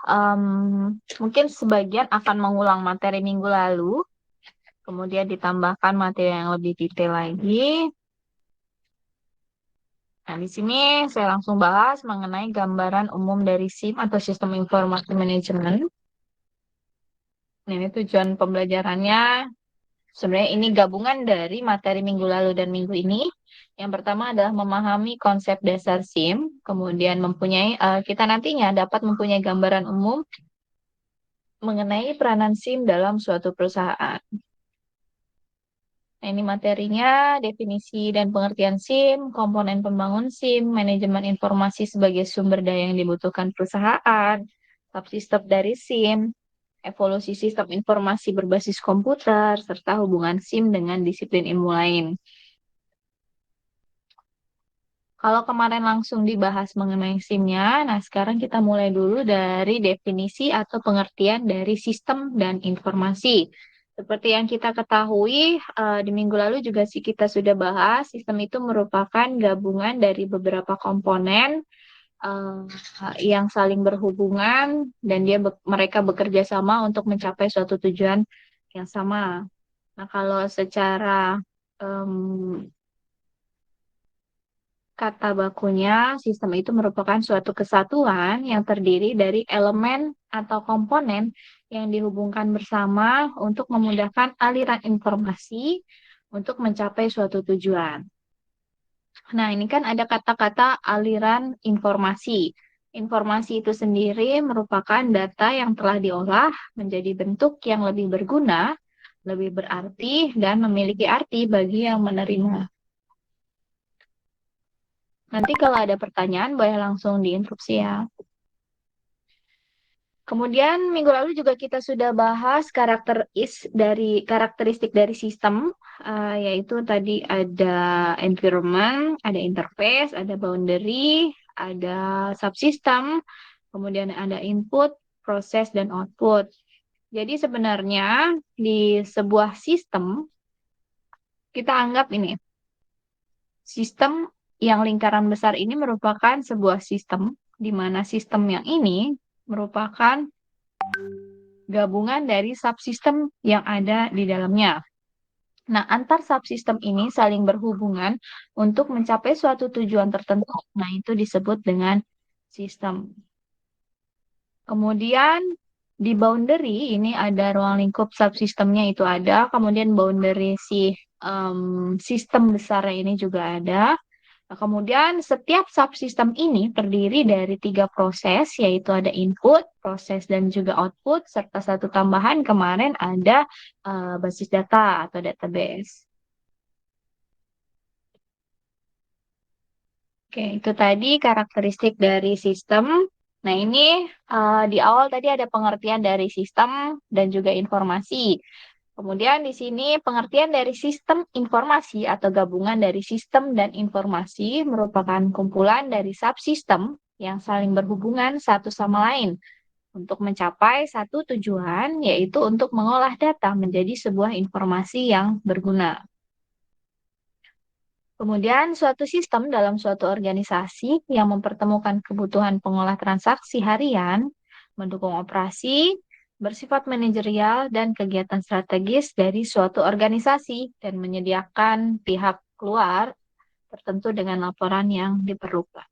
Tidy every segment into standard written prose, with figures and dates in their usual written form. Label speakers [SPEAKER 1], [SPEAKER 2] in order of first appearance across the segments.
[SPEAKER 1] em, mungkin sebagian akan mengulang materi minggu lalu, kemudian ditambahkan materi yang lebih detail lagi. Nah, di sini saya langsung bahas mengenai gambaran umum dari SIM atau Sistem Informasi Manajemen. Nah, ini tujuan pembelajarannya. Sebenarnya ini gabungan dari materi minggu lalu dan minggu ini. Yang pertama adalah memahami konsep dasar SIM, kemudian kita nantinya dapat mempunyai gambaran umum mengenai peranan SIM dalam suatu perusahaan. Nah, ini materinya, definisi dan pengertian SIM, komponen pembangun SIM, manajemen informasi sebagai sumber daya yang dibutuhkan perusahaan, subsistem dari SIM, evolusi sistem informasi berbasis komputer, serta hubungan SIM dengan disiplin ilmu lain. Kalau kemarin langsung dibahas mengenai SIM-nya, nah sekarang kita mulai dulu dari definisi atau pengertian dari sistem dan informasi. Seperti yang kita ketahui, di minggu lalu juga sih kita sudah bahas, sistem itu merupakan gabungan dari beberapa komponen eh, yang saling berhubungan dan mereka bekerja sama untuk mencapai suatu tujuan yang sama. Nah, kalau secara em, kata bakunya, sistem itu merupakan suatu kesatuan yang terdiri dari elemen atau komponen yang dihubungkan bersama untuk memudahkan aliran informasi untuk mencapai suatu tujuan. Nah, ini kan ada kata-kata aliran informasi. Informasi itu sendiri merupakan data yang telah diolah menjadi bentuk yang lebih berguna, lebih berarti, dan memiliki arti bagi yang menerima. Nanti kalau ada pertanyaan, boleh langsung diinterupsi ya. Kemudian minggu lalu juga kita sudah bahas karakteristik dari sistem, yaitu tadi ada environment, ada interface, ada boundary, ada subsystem, kemudian ada input, proses, dan output. Jadi sebenarnya di sebuah sistem, kita anggap ini, sistem yang lingkaran besar ini merupakan sebuah sistem, di mana sistem yang ini merupakan gabungan dari subsistem yang ada di dalamnya. Nah, antar subsistem ini saling berhubungan untuk mencapai suatu tujuan tertentu. Nah, itu disebut dengan sistem. Kemudian di boundary ini ada ruang lingkup subsistemnya itu ada, kemudian boundary sistem besarnya ini juga ada. Nah, kemudian setiap subsistem ini terdiri dari 3 proses, yaitu ada input, proses, dan juga output, serta satu tambahan kemarin ada basis data atau database. Oke, itu tadi karakteristik dari sistem. Nah, ini di awal tadi ada pengertian dari sistem dan juga informasi. Kemudian di sini pengertian dari sistem informasi atau gabungan dari sistem dan informasi merupakan kumpulan dari subsistem yang saling berhubungan satu sama lain untuk mencapai satu tujuan, yaitu untuk mengolah data menjadi sebuah informasi yang berguna. Kemudian suatu sistem dalam suatu organisasi yang mempertemukan kebutuhan pengolah transaksi harian, mendukung operasi, bersifat manajerial dan kegiatan strategis dari suatu organisasi dan menyediakan pihak luar tertentu dengan laporan yang diperlukan.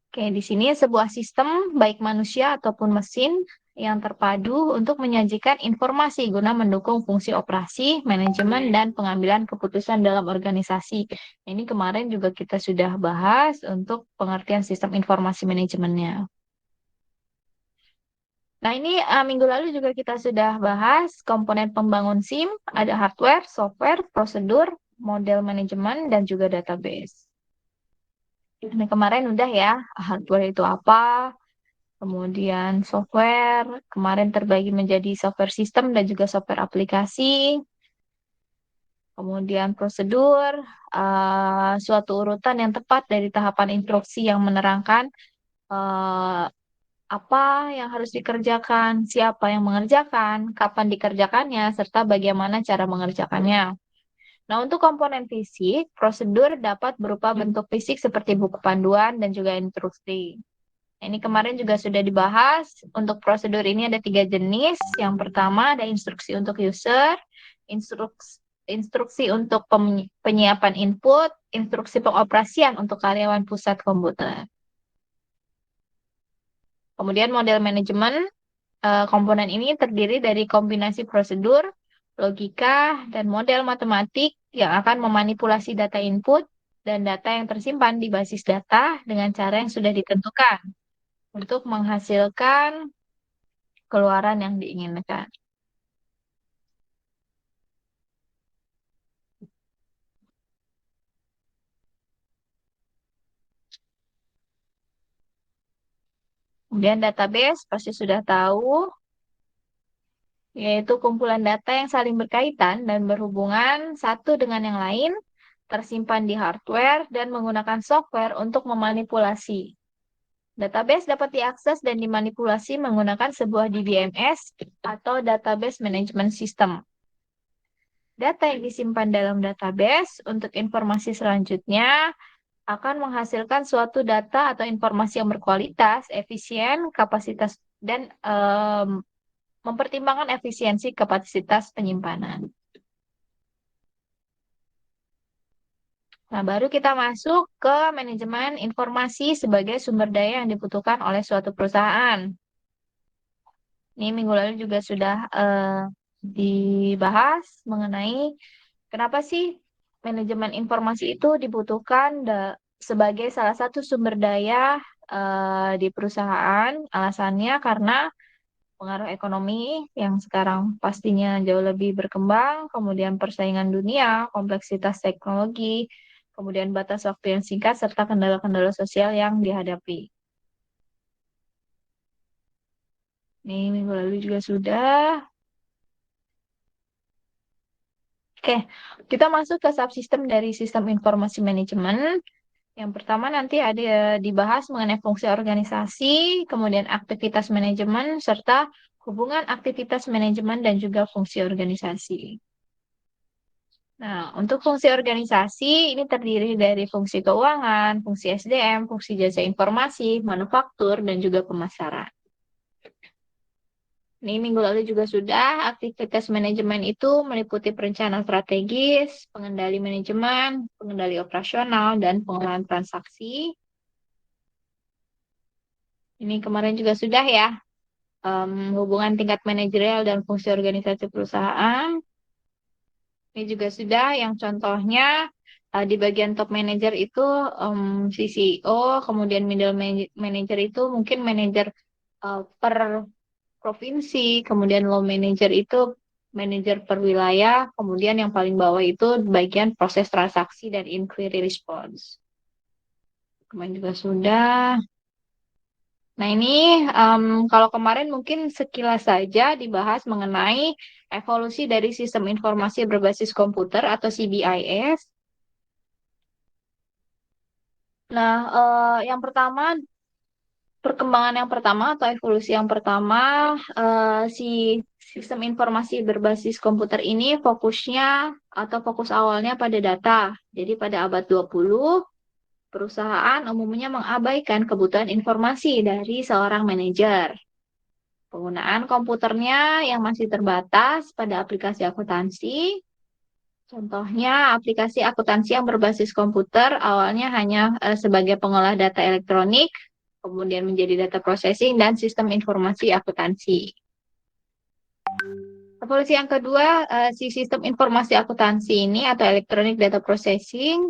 [SPEAKER 1] Oke, di sini sebuah sistem baik manusia ataupun mesin yang terpadu untuk menyajikan informasi guna mendukung fungsi operasi, manajemen, dan pengambilan keputusan dalam organisasi. Ini kemarin juga kita sudah bahas untuk pengertian sistem informasi manajemennya. Nah, ini minggu lalu juga kita sudah bahas komponen pembangun SIM, ada hardware, software, prosedur, model manajemen, dan juga database. Nah, kemarin udah ya, hardware itu apa, kemudian software, kemarin terbagi menjadi software sistem dan juga software aplikasi. Kemudian prosedur, suatu urutan yang tepat dari tahapan instruksi yang menerangkan eh, apa yang harus dikerjakan, siapa yang mengerjakan, kapan dikerjakannya, serta bagaimana cara mengerjakannya. Nah, untuk komponen fisik, prosedur dapat berupa bentuk fisik seperti buku panduan dan juga instruksi. Ini kemarin juga sudah dibahas. Untuk prosedur ini ada 3 jenis. Yang pertama ada instruksi untuk user, instruksi untuk penyiapan input, instruksi pengoperasian untuk karyawan pusat komputer. Kemudian model manajemen komponen ini terdiri dari kombinasi prosedur, logika, dan model matematik yang akan memanipulasi data input dan data yang tersimpan di basis data dengan cara yang sudah ditentukan untuk menghasilkan keluaran yang diinginkan. Kemudian database pasti sudah tahu, yaitu kumpulan data yang saling berkaitan dan berhubungan satu dengan yang lain, tersimpan di hardware dan menggunakan software untuk memanipulasi. Database dapat diakses dan dimanipulasi menggunakan sebuah DBMS atau Database Management System. Data yang disimpan dalam database untuk informasi selanjutnya akan menghasilkan suatu data atau informasi yang berkualitas, efisien, kapasitas, dan mempertimbangkan efisiensi kapasitas penyimpanan. Nah, baru kita masuk ke manajemen informasi sebagai sumber daya yang dibutuhkan oleh suatu perusahaan. Ini minggu lalu juga sudah dibahas mengenai kenapa sih manajemen informasi itu dibutuhkan sebagai salah satu sumber daya di perusahaan. Alasannya karena pengaruh ekonomi yang sekarang pastinya jauh lebih berkembang, kemudian persaingan dunia, kompleksitas teknologi, kemudian batas waktu yang singkat, serta kendala-kendala sosial yang dihadapi. Ini minggu lalu juga sudah. Oke, kita masuk ke subsistem dari sistem informasi manajemen. Yang pertama nanti ada dibahas mengenai fungsi organisasi, kemudian aktivitas manajemen, serta hubungan aktivitas manajemen dan juga fungsi organisasi. Nah, untuk fungsi organisasi ini terdiri dari fungsi keuangan, fungsi SDM, fungsi jasa informasi, manufaktur, dan juga pemasaran. Ini minggu lalu juga sudah, aktivitas manajemen itu meliputi perencanaan strategis, pengendali manajemen, pengendali operasional, dan pengolahan transaksi. Ini kemarin juga sudah ya, hubungan tingkat manajerial dan fungsi organisasi perusahaan. Ini juga sudah yang contohnya di bagian top manager itu si CEO, kemudian middle manager itu mungkin manajer per provinsi, kemudian low manager itu manajer per wilayah, kemudian yang paling bawah itu bagian proses transaksi dan inquiry response. Kemarin juga sudah. Nah ini kalau kemarin mungkin sekilas saja dibahas mengenai evolusi dari sistem informasi berbasis komputer atau CBIS. Nah, yang pertama, perkembangan yang pertama atau evolusi yang pertama, si sistem informasi berbasis komputer ini fokusnya atau fokus awalnya pada data. Jadi pada abad 20, perusahaan umumnya mengabaikan kebutuhan informasi dari seorang manajer. Penggunaan komputernya yang masih terbatas pada aplikasi akuntansi. Contohnya, aplikasi akuntansi yang berbasis komputer awalnya hanya sebagai pengolah data elektronik, kemudian menjadi data processing dan sistem informasi akuntansi. Evolusi yang kedua, si sistem informasi akuntansi ini atau electronic data processing,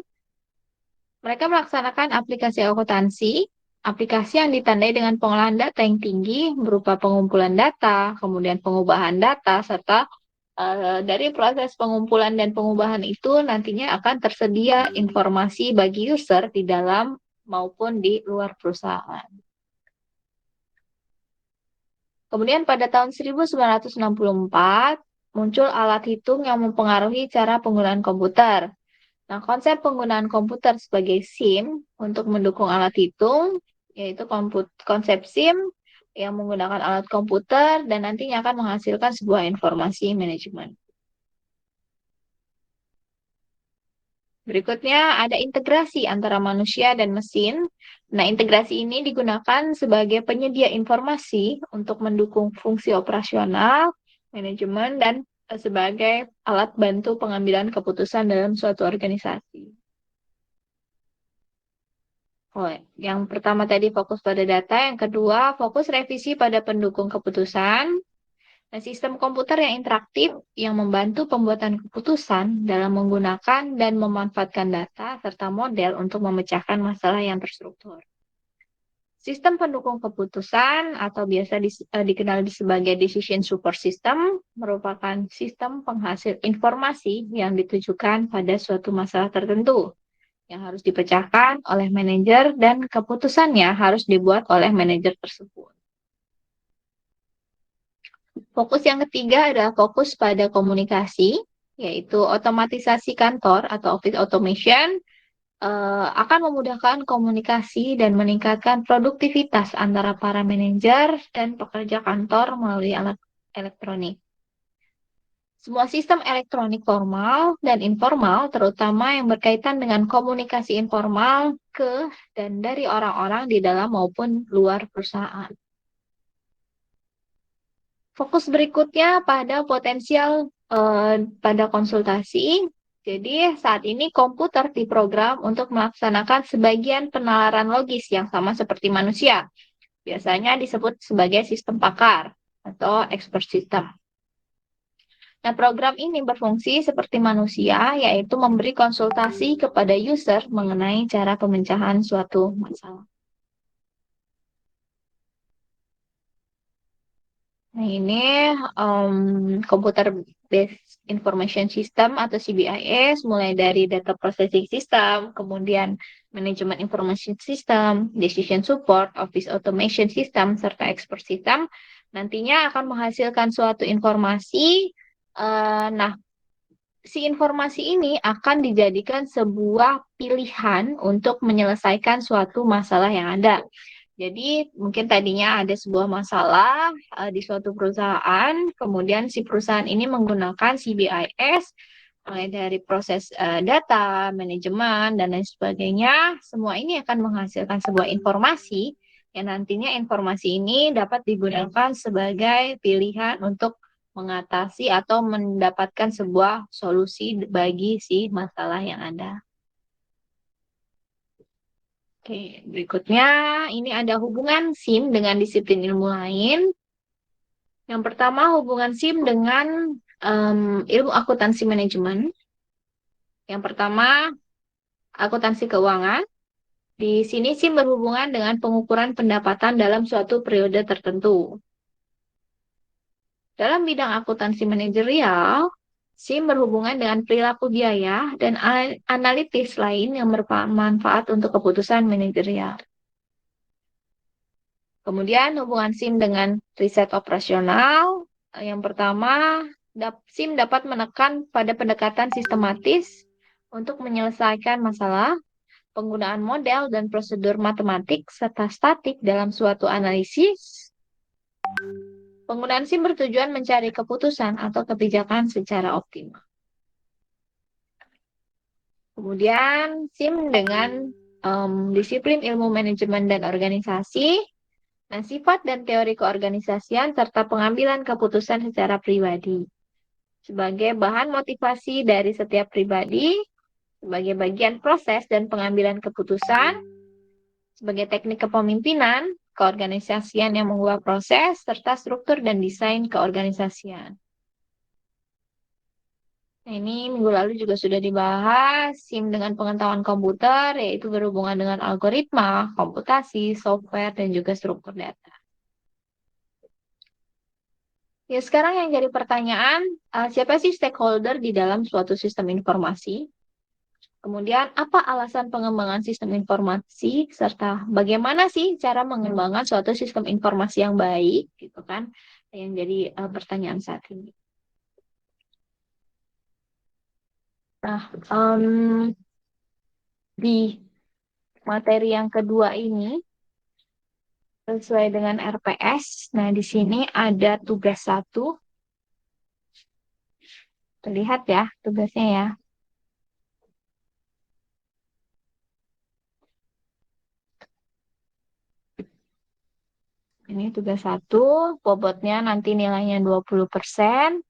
[SPEAKER 1] mereka melaksanakan aplikasi akuntansi, aplikasi yang ditandai dengan pengolahan data yang tinggi berupa pengumpulan data, kemudian pengubahan data, serta dari proses pengumpulan dan pengubahan itu nantinya akan tersedia informasi bagi user di dalam maupun di luar perusahaan. Kemudian pada tahun 1964 muncul alat hitung yang mempengaruhi cara penggunaan komputer. Nah, konsep penggunaan komputer sebagai SIM untuk mendukung alat hitung, yaitu konsep SIM yang menggunakan alat komputer dan nantinya akan menghasilkan sebuah informasi manajemen. Berikutnya ada integrasi antara manusia dan mesin. Nah, integrasi ini digunakan sebagai penyedia informasi untuk mendukung fungsi operasional, manajemen, dan sebagai alat bantu pengambilan keputusan dalam suatu organisasi. Oh, yang pertama tadi fokus pada data, yang kedua fokus revisi pada pendukung keputusan. Nah, sistem komputer yang interaktif yang membantu pembuatan keputusan dalam menggunakan dan memanfaatkan data serta model untuk memecahkan masalah yang terstruktur. Sistem pendukung keputusan atau biasa dikenal sebagai decision support system merupakan sistem penghasil informasi yang ditujukan pada suatu masalah tertentu yang harus dipecahkan oleh manajer dan keputusannya harus dibuat oleh manajer tersebut. Fokus yang ketiga adalah fokus pada komunikasi, yaitu otomatisasi kantor atau office automation akan memudahkan komunikasi dan meningkatkan produktivitas antara para manajer dan pekerja kantor melalui alat elektronik. Semua sistem elektronik formal dan informal, terutama yang berkaitan dengan komunikasi informal ke dan dari orang-orang di dalam maupun luar perusahaan. Fokus berikutnya pada potensial pada konsultasi. Jadi saat ini komputer diprogram untuk melaksanakan sebagian penalaran logis yang sama seperti manusia. Biasanya disebut sebagai sistem pakar atau expert system. Nah, program ini berfungsi seperti manusia, yaitu memberi konsultasi kepada user mengenai cara pemecahan suatu masalah. Nah, ini komputer based information system atau CBIS, mulai dari data processing system, kemudian manajemen information system, decision support, office automation system, serta expert system, nantinya akan menghasilkan suatu informasi. Nah, si informasi ini akan dijadikan sebuah pilihan untuk menyelesaikan suatu masalah yang ada. Jadi mungkin tadinya ada sebuah masalah di suatu perusahaan, kemudian si perusahaan ini menggunakan CBIS mulai dari proses data, manajemen, dan lain sebagainya. Semua ini akan menghasilkan sebuah informasi yang nantinya informasi ini dapat digunakan sebagai pilihan untuk mengatasi atau mendapatkan sebuah solusi bagi si masalah yang ada. Oke, berikutnya ini ada hubungan SIM dengan disiplin ilmu lain. Yang pertama, hubungan SIM dengan ilmu akuntansi manajemen. Yang pertama, akuntansi keuangan. Di sini SIM berhubungan dengan pengukuran pendapatan dalam suatu periode tertentu. Dalam bidang akuntansi manajerial, SIM berhubungan dengan perilaku biaya dan analitis lain yang bermanfaat untuk keputusan manajerial. Kemudian hubungan SIM dengan riset operasional. Yang pertama, SIM dapat menekan pada pendekatan sistematis untuk menyelesaikan masalah, penggunaan model dan prosedur matematik serta statik dalam suatu analisis. Penggunaan SIM bertujuan mencari keputusan atau kebijakan secara optimal. Kemudian SIM dengan disiplin ilmu manajemen dan organisasi. Nah, sifat dan teori keorganisasian serta pengambilan keputusan secara pribadi. Sebagai bahan motivasi dari setiap pribadi, sebagai bagian proses dan pengambilan keputusan, sebagai teknik kepemimpinan, keorganisasian yang mengubah proses, serta struktur dan desain keorganisasian. Nah, ini minggu lalu juga sudah dibahas, SIM dengan pengetahuan komputer, yaitu berhubungan dengan algoritma, komputasi, software, dan juga struktur data. Ya, sekarang yang jadi pertanyaan, siapa sih stakeholder di dalam suatu sistem informasi? Kemudian, apa alasan pengembangan sistem informasi, serta bagaimana sih cara mengembangkan suatu sistem informasi yang baik, gitu kan? Yang jadi pertanyaan saat ini. Nah, di materi yang kedua ini, sesuai dengan RPS, nah di sini ada tugas 1. Terlihat ya tugasnya ya. Ini tugas 1, bobotnya nanti nilainya 20%.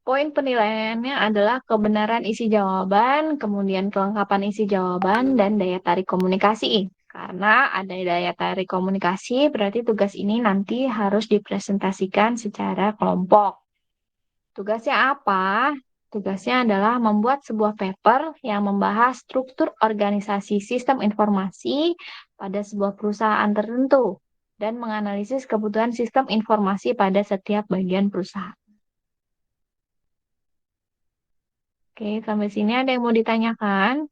[SPEAKER 1] Poin penilaiannya adalah kebenaran isi jawaban, kemudian kelengkapan isi jawaban, dan daya tarik komunikasi. Karena ada daya tarik komunikasi, berarti tugas ini nanti harus dipresentasikan secara kelompok. Tugasnya apa? Tugasnya adalah membuat sebuah paper yang membahas struktur organisasi sistem informasi pada sebuah perusahaan tertentu dan menganalisis kebutuhan sistem informasi pada setiap bagian perusahaan. Oke, sampai sini ada yang mau ditanyakan?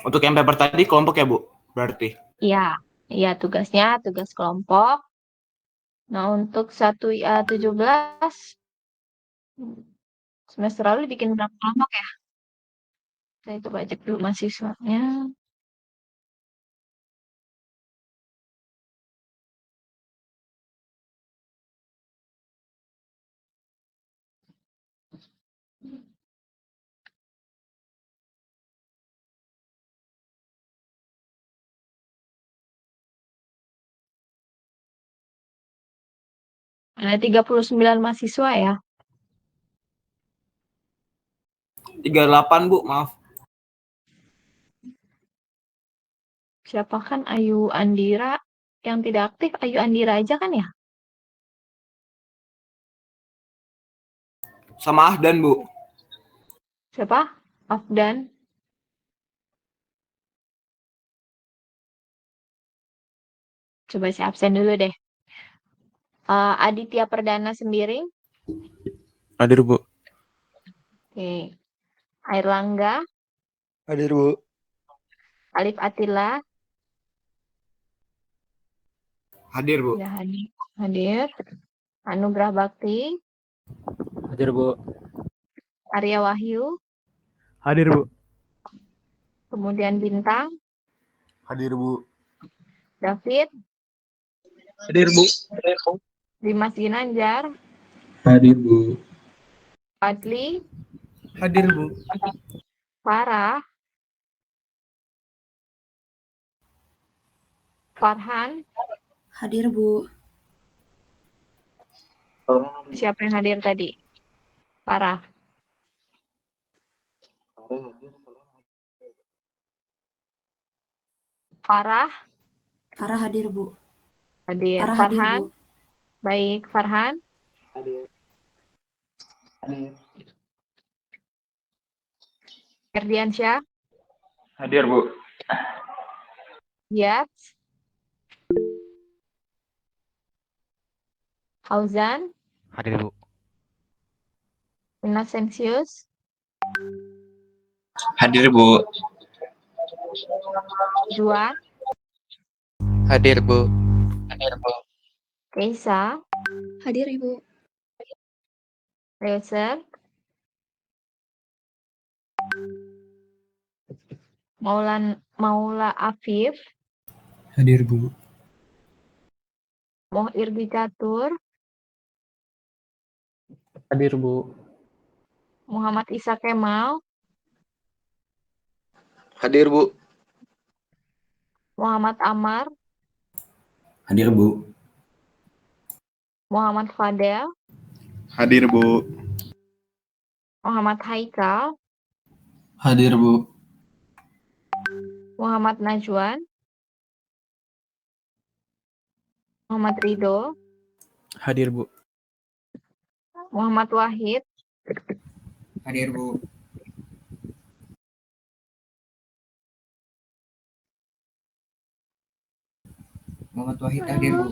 [SPEAKER 2] Untuk yang paper tadi kelompok ya, Bu? Berarti.
[SPEAKER 1] Iya, iya tugasnya tugas kelompok. Nah, untuk 1IA17 semester lalu bikin berapa kelompok ya? Saya coba cek dulu mahasiswanya. Ada 39 mahasiswa ya.
[SPEAKER 2] 38, Bu, maaf.
[SPEAKER 1] Siapa kan Ayu Andira? Yang tidak aktif Ayu Andira aja kan ya?
[SPEAKER 2] Sama Ahdan, Bu.
[SPEAKER 1] Siapa? Afdan. Coba saya absen dulu deh. Aditya Perdana Sembiring.
[SPEAKER 3] Hadir, Bu.
[SPEAKER 1] Oke. Airlangga.
[SPEAKER 3] Hadir, Bu.
[SPEAKER 1] Alif Atila.
[SPEAKER 2] Hadir, Bu.
[SPEAKER 1] Sudah hadir. Hadir. Anugrah Bakti.
[SPEAKER 3] Hadir, Bu.
[SPEAKER 1] Arya Wahyu.
[SPEAKER 3] Hadir, Bu.
[SPEAKER 1] Kemudian Bintang.
[SPEAKER 3] Hadir, Bu.
[SPEAKER 1] David.
[SPEAKER 3] Hadir, Bu.
[SPEAKER 1] Dimas Ginanjar.
[SPEAKER 3] Hadir, Bu.
[SPEAKER 1] Fadli.
[SPEAKER 2] Hadir, Bu.
[SPEAKER 1] Farah. Farhan.
[SPEAKER 4] Hadir, Bu.
[SPEAKER 1] Siapa yang hadir tadi? Farah. Farah.
[SPEAKER 4] Farah hadir, Bu.
[SPEAKER 1] Hadir.
[SPEAKER 4] Farah hadir,
[SPEAKER 1] Farhan.
[SPEAKER 4] Bu.
[SPEAKER 1] Baik, Farhan.
[SPEAKER 3] Hadir.
[SPEAKER 1] Erdiansyah.
[SPEAKER 3] Hadir, Bu.
[SPEAKER 1] Yat. Fauzan.
[SPEAKER 3] Hadir, Bu.
[SPEAKER 1] Innocentius.
[SPEAKER 5] Hadir, Bu.
[SPEAKER 1] Juan.
[SPEAKER 5] Hadir, Bu. Hadir, Bu.
[SPEAKER 1] Keisa.
[SPEAKER 4] Hadir, Ibu.
[SPEAKER 1] Reuser. Maula Afif.
[SPEAKER 3] Hadir, Bu.
[SPEAKER 1] Moh Irdi Catur.
[SPEAKER 3] Hadir, Bu.
[SPEAKER 1] Muhammad Isa Kemal.
[SPEAKER 3] Hadir, Bu.
[SPEAKER 1] Muhammad Amar.
[SPEAKER 3] Hadir, Bu.
[SPEAKER 1] Muhammad Fadel.
[SPEAKER 3] Hadir, Bu.
[SPEAKER 1] Muhammad Haikal.
[SPEAKER 3] Hadir, Bu.
[SPEAKER 1] Muhammad Najwan. Muhammad Ridho.
[SPEAKER 3] Hadir, Bu.
[SPEAKER 1] Muhammad Wahid.
[SPEAKER 5] Hadir, Bu. Muhammad Wahid hadir, Bu.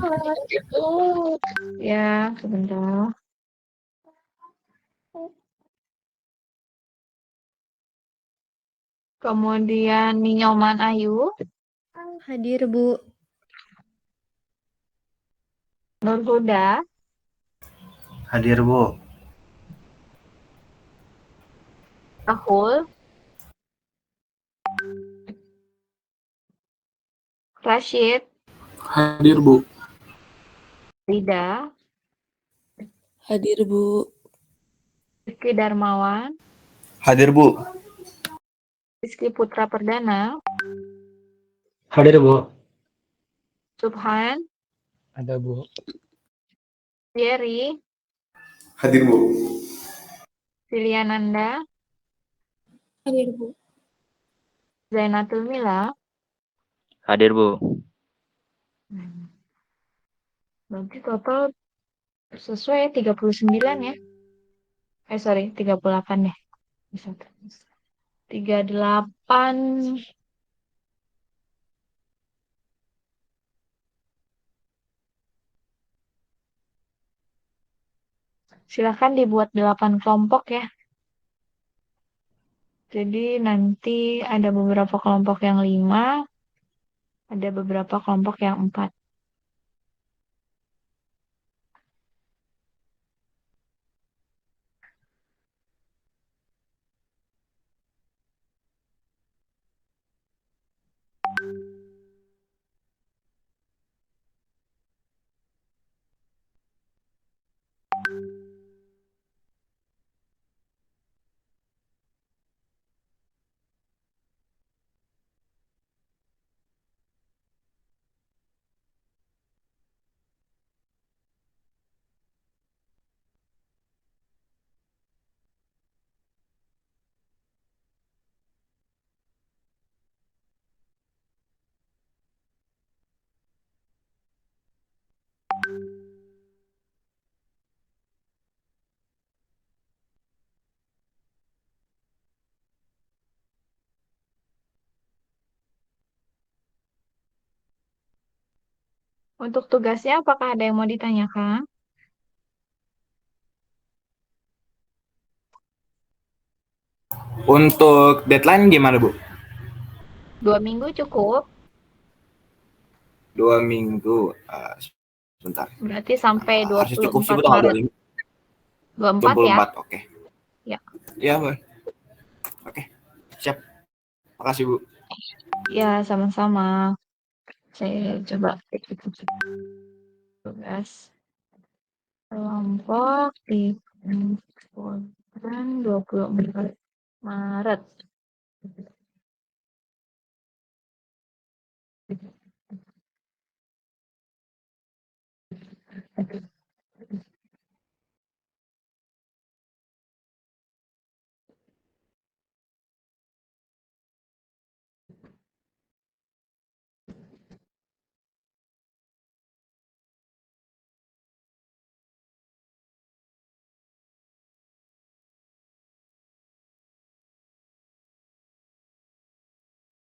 [SPEAKER 1] Ya, sebentar. Kemudian Ninyoman Ayu.
[SPEAKER 4] Hadir, Bu.
[SPEAKER 1] Nur Huda.
[SPEAKER 3] Hadir, Bu.
[SPEAKER 1] Rahul. Rashid.
[SPEAKER 3] Hadir, Bu.
[SPEAKER 1] Rida.
[SPEAKER 4] Hadir, Bu.
[SPEAKER 1] Rizky Darmawan.
[SPEAKER 3] Hadir, Bu.
[SPEAKER 1] Rizky Putra Perdana,
[SPEAKER 3] Hadir, Bu.
[SPEAKER 1] Subhan,
[SPEAKER 3] Ada, Bu.
[SPEAKER 1] Jerry,
[SPEAKER 2] Hadir, Bu.
[SPEAKER 1] Siliananda,
[SPEAKER 4] Hadir, Bu.
[SPEAKER 1] Zainatul Mila.
[SPEAKER 6] Hadir, Bu.
[SPEAKER 1] Berarti total sesuai 39 ya. Sorry, 38 deh. Bisa 38. Silakan dibuat 8 kelompok ya. Jadi nanti ada beberapa kelompok yang 5, ada beberapa kelompok yang 4. Untuk tugasnya apakah ada yang mau ditanyakan?
[SPEAKER 2] Untuk deadline gimana, Bu?
[SPEAKER 1] 2 minggu cukup.
[SPEAKER 2] 2 minggu. Sebentar.
[SPEAKER 1] Berarti sampai
[SPEAKER 2] Harusnya cukup sih, Bu,
[SPEAKER 1] 24
[SPEAKER 2] tanggal
[SPEAKER 1] Maret. 24 ya?
[SPEAKER 2] 24, oke.
[SPEAKER 1] Ya.
[SPEAKER 2] Ya, Bu. Oke, siap. Makasih, Bu.
[SPEAKER 1] Ya, sama-sama. Saya coba tugas kelompok di bulan 24 Maret.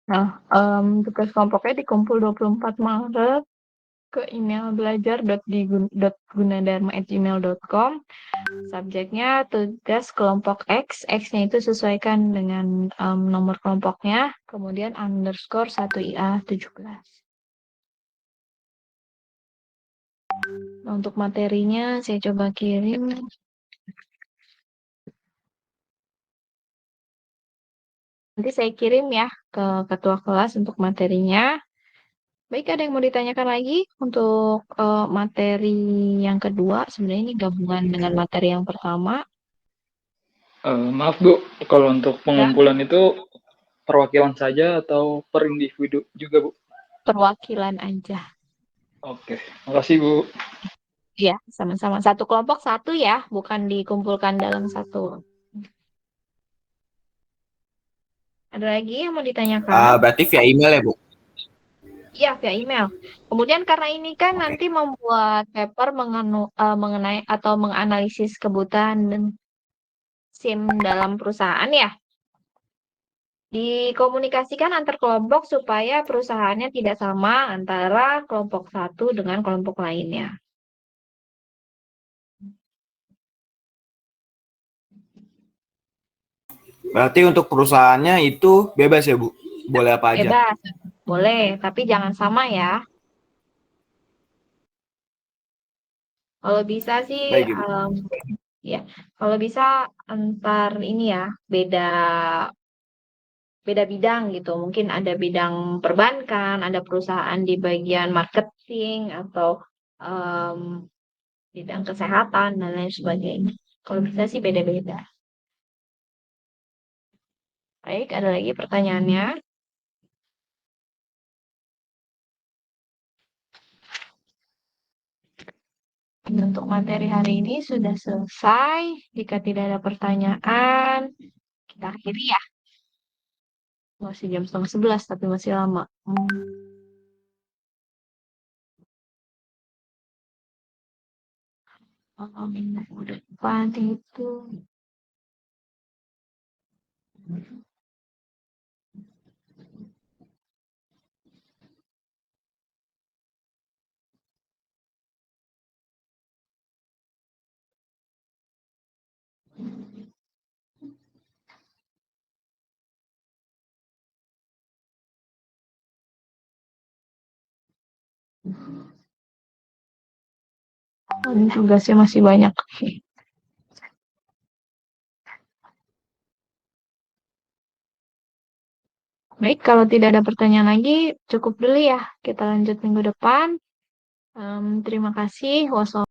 [SPEAKER 1] Nah, tugas kelompoknya dikumpul 24 Maret ke email belajar.gunadarma@gmail.com. Subjeknya tugas kelompok X. X-nya itu sesuaikan dengan nomor kelompoknya. Kemudian underscore 1IA17. Nah, untuk materinya saya coba kirim. Nanti saya kirim ya ke ketua kelas untuk materinya. Baik, ada yang mau ditanyakan lagi untuk materi yang kedua? Sebenarnya ini gabungan dengan materi yang pertama.
[SPEAKER 7] Maaf Bu, kalau untuk
[SPEAKER 1] Ya,
[SPEAKER 7] pengumpulan itu perwakilan saja atau per individu juga Bu?
[SPEAKER 1] perwakilan aja.
[SPEAKER 7] Oke, makasih Bu.
[SPEAKER 1] Ya, sama-sama. Satu kelompok satu ya, bukan dikumpulkan dalam satu. Ada lagi yang mau ditanyakan?
[SPEAKER 2] Berarti via email ya, Bu?
[SPEAKER 1] Iya, via email. Kemudian karena ini kan
[SPEAKER 2] Oke.
[SPEAKER 1] nanti membuat paper mengenai atau menganalisis kebutuhan dan SIM dalam perusahaan ya. Dikomunikasikan antar kelompok supaya perusahaannya tidak sama antara kelompok satu dengan kelompok lainnya.
[SPEAKER 2] Berarti untuk perusahaannya itu bebas ya, Bu? Boleh apa aja?
[SPEAKER 1] Bebas, boleh, tapi jangan sama ya. Kalau bisa sih,
[SPEAKER 2] Baik, Ibu.
[SPEAKER 1] ya, kalau bisa antar ini ya, beda bidang gitu. Mungkin ada bidang perbankan, ada perusahaan di bagian marketing atau em, bidang kesehatan dan lain sebagainya. Kalau bisa sih beda-beda. Baik, ada lagi pertanyaannya? Untuk materi hari ini sudah selesai. Jika tidak ada pertanyaan, kita akhiri ya. Masih jam 10:30, tapi masih lama. Minggu depan itu. Tugasnya masih banyak. Baik, kalau tidak ada pertanyaan lagi, cukup dulu ya. Kita lanjut minggu depan. Terima kasih. Wassalamualaikum.